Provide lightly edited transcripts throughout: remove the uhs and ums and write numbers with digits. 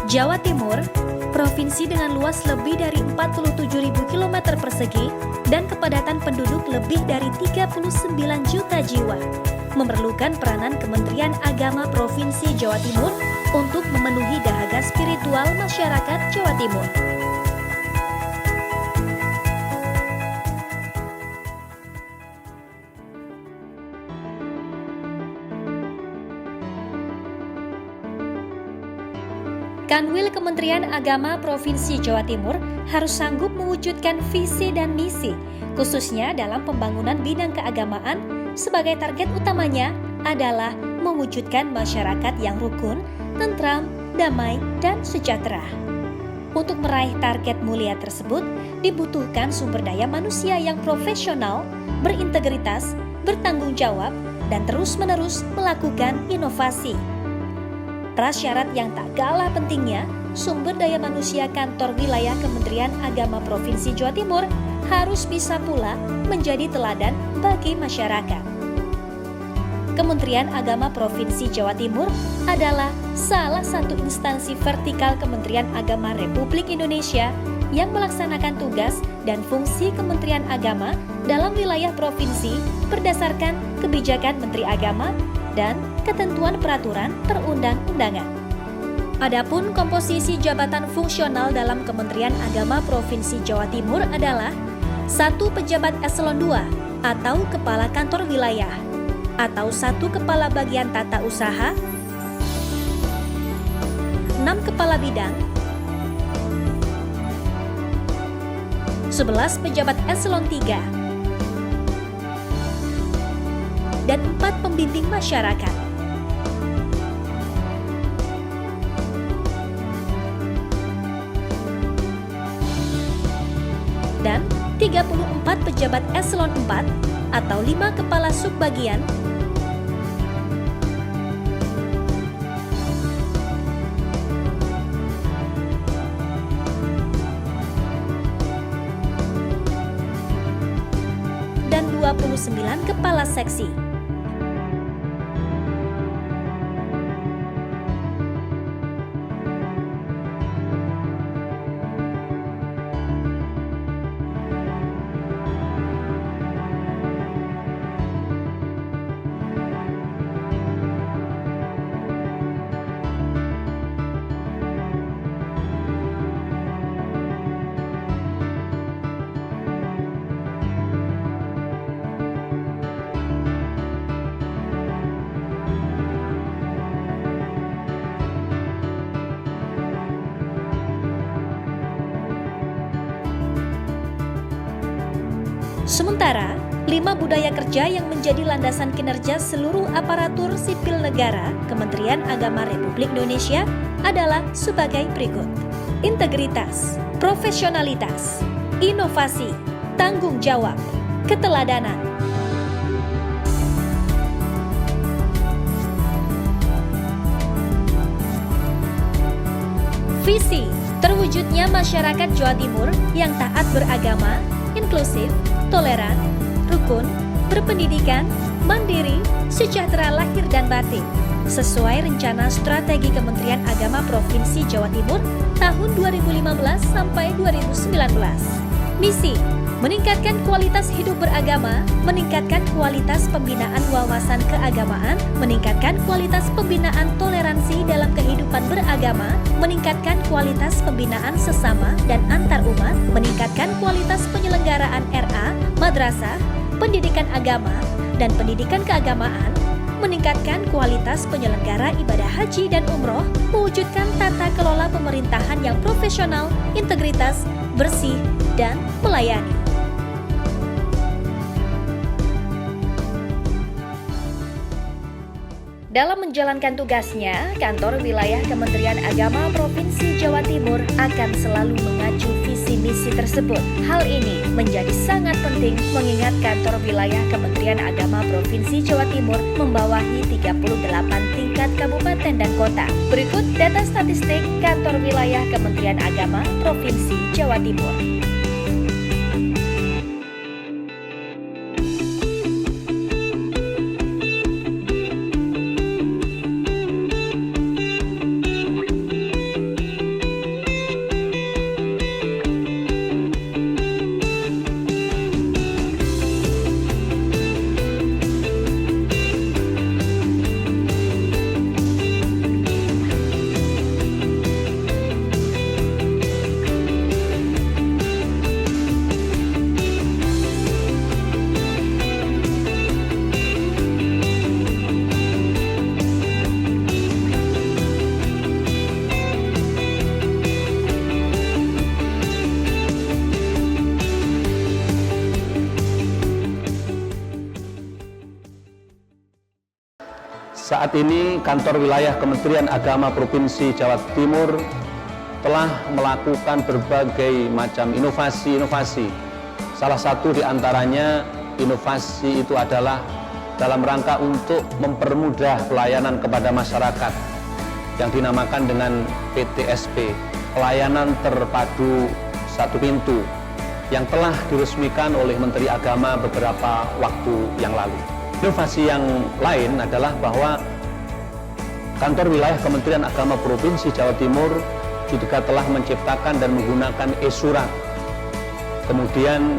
Jawa Timur, provinsi dengan luas lebih dari 47.000 km persegi dan kepadatan penduduk lebih dari 39 juta jiwa, memerlukan peranan Kementerian Agama Provinsi Jawa Timur untuk memenuhi dahaga spiritual masyarakat Jawa Timur. Kanwil Kementerian Agama Provinsi Jawa Timur harus sanggup mewujudkan visi dan misi, khususnya dalam pembangunan bidang keagamaan. Sebagai target utamanya adalah mewujudkan masyarakat yang rukun, tentram, damai, dan sejahtera. Untuk meraih target mulia tersebut, dibutuhkan sumber daya manusia yang profesional, berintegritas, bertanggung jawab, dan terus-menerus melakukan inovasi. Prasyarat yang tak kalah pentingnya, sumber daya manusia kantor wilayah Kementerian Agama Provinsi Jawa Timur harus bisa pula menjadi teladan bagi masyarakat. Kementerian Agama Provinsi Jawa Timur adalah salah satu instansi vertikal Kementerian Agama Republik Indonesia yang melaksanakan tugas dan fungsi Kementerian Agama dalam wilayah provinsi berdasarkan kebijakan Menteri Agama dan ketentuan peraturan perundang-undangan. Adapun komposisi jabatan fungsional dalam Kementerian Agama Provinsi Jawa Timur adalah 1 pejabat eselon 2 atau kepala kantor wilayah, atau 1 kepala bagian tata usaha, 6 kepala bidang, 11 pejabat eselon 3, dan 4 pembimbing masyarakat. Dan 34 pejabat eselon 4 atau 5 kepala subbagian, dan 29 kepala seksi. Sementara, 5 budaya kerja yang menjadi landasan kinerja seluruh aparatur sipil negara Kementerian Agama Republik Indonesia adalah sebagai berikut: integritas, profesionalitas, inovasi, tanggung jawab, keteladanan. Visi, terwujudnya masyarakat Jawa Timur yang taat beragama, inklusif, toleran, rukun, berpendidikan, mandiri, sejahtera lahir dan batin, sesuai rencana strategi Kementerian Agama Provinsi Jawa Timur tahun 2015 sampai 2019. Misi, meningkatkan kualitas hidup beragama, meningkatkan kualitas pembinaan wawasan keagamaan, meningkatkan kualitas pembinaan toleransi dalam kehidupan beragama, meningkatkan kualitas pembinaan sesama dan antar umat, meningkatkan kualitas penyelenggaraan RA, madrasah, pendidikan agama, dan pendidikan keagamaan, meningkatkan kualitas penyelenggara ibadah haji dan umroh, mewujudkan tata kelola pemerintahan yang profesional, integritas, bersih, dan melayani. Dalam menjalankan tugasnya, Kantor Wilayah Kementerian Agama Provinsi Jawa Timur akan selalu mengacu visi misi tersebut. Hal ini menjadi sangat penting mengingat Kantor Wilayah Kementerian Agama Provinsi Jawa Timur membawahi 38 tingkat kabupaten dan kota. Berikut data statistik Kantor Wilayah Kementerian Agama Provinsi Jawa Timur. Saat ini kantor wilayah Kementerian Agama Provinsi Jawa Timur telah melakukan berbagai macam inovasi. Salah satu di antaranya inovasi itu adalah dalam rangka untuk mempermudah pelayanan kepada masyarakat yang dinamakan dengan PTSP, Pelayanan Terpadu Satu Pintu, yang telah diresmikan oleh Menteri Agama beberapa waktu yang lalu. Inovasi yang lain adalah bahwa kantor wilayah Kementerian Agama Provinsi Jawa Timur juga telah menciptakan dan menggunakan e-surat. Kemudian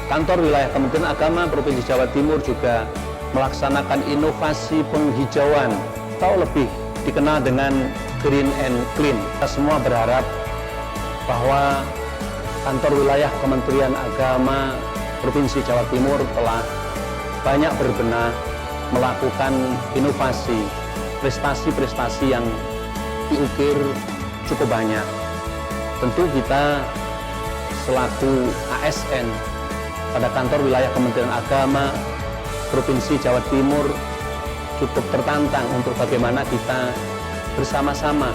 kantor wilayah Kementerian Agama Provinsi Jawa Timur juga melaksanakan inovasi penghijauan atau lebih dikenal dengan Green and Clean. Kita semua berharap bahwa kantor wilayah Kementerian Agama Provinsi Jawa Timur telah banyak berbenah melakukan inovasi, prestasi-prestasi yang diukir cukup banyak. Tentu kita selaku ASN pada kantor wilayah Kementerian Agama Provinsi Jawa Timur cukup tertantang untuk bagaimana kita bersama-sama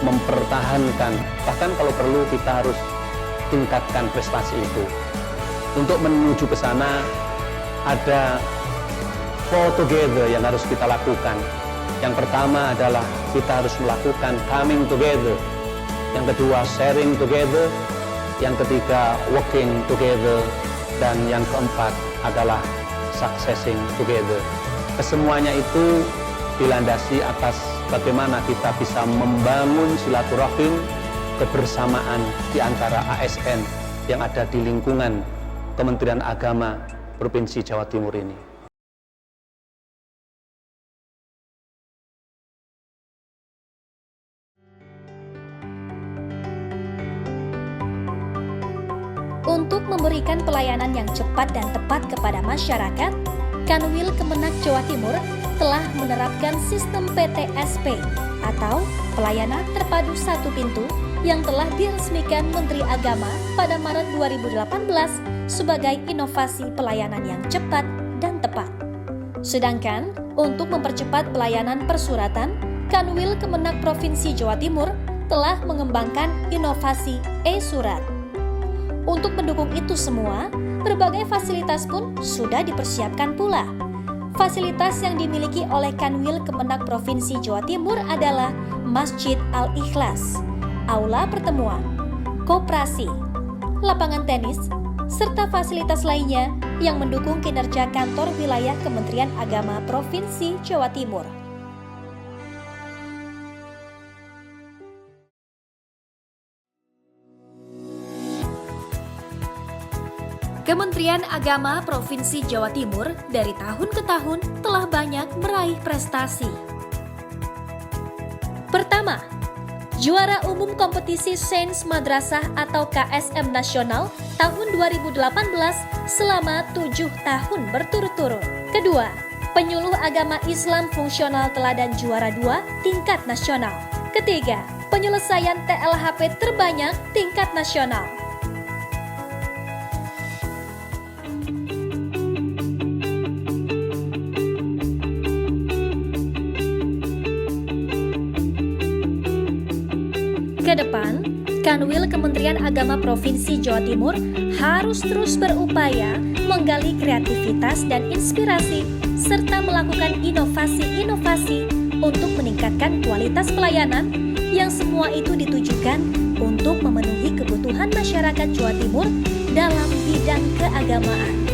mempertahankan, bahkan kalau perlu kita harus tingkatkan prestasi itu. Untuk menuju ke sana ada four together yang harus kita lakukan. Yang pertama adalah kita harus melakukan coming together. Yang kedua sharing together. Yang ketiga working together. Dan yang keempat adalah successing together. Kesemuanya itu dilandasi atas bagaimana kita bisa membangun silaturahim kebersamaan di antara ASN yang ada di lingkungan Kementerian Agama Provinsi Jawa Timur ini. Untuk memberikan pelayanan yang cepat dan tepat kepada masyarakat, Kanwil Kemenak Jawa Timur telah menerapkan sistem PTSP atau Pelayanan Terpadu Satu Pintu yang telah diresmikan Menteri Agama pada Maret 2018 sebagai inovasi pelayanan yang cepat dan tepat. Sedangkan untuk mempercepat pelayanan persuratan, Kanwil Kemenak Provinsi Jawa Timur telah mengembangkan inovasi e-surat. Untuk mendukung itu semua, berbagai fasilitas pun sudah dipersiapkan pula. Fasilitas yang dimiliki oleh Kanwil Kemenak Provinsi Jawa Timur adalah Masjid Al-Ikhlas, aula pertemuan, koperasi, lapangan tenis, serta fasilitas lainnya yang mendukung kinerja kantor wilayah Kementerian Agama Provinsi Jawa Timur. Kementerian Agama Provinsi Jawa Timur dari tahun ke tahun telah banyak meraih prestasi. Pertama, juara umum kompetisi Sains Madrasah atau KSM Nasional tahun 2018 selama 7 tahun berturut-turut. Kedua, penyuluh agama Islam fungsional teladan juara 2 tingkat nasional. Ketiga, penyelesaian TLHP terbanyak tingkat nasional. Ke depan, Kanwil Kementerian Agama Provinsi Jawa Timur harus terus berupaya menggali kreativitas dan inspirasi serta melakukan inovasi-inovasi untuk meningkatkan kualitas pelayanan yang semua itu ditujukan untuk memenuhi kebutuhan masyarakat Jawa Timur dalam bidang keagamaan.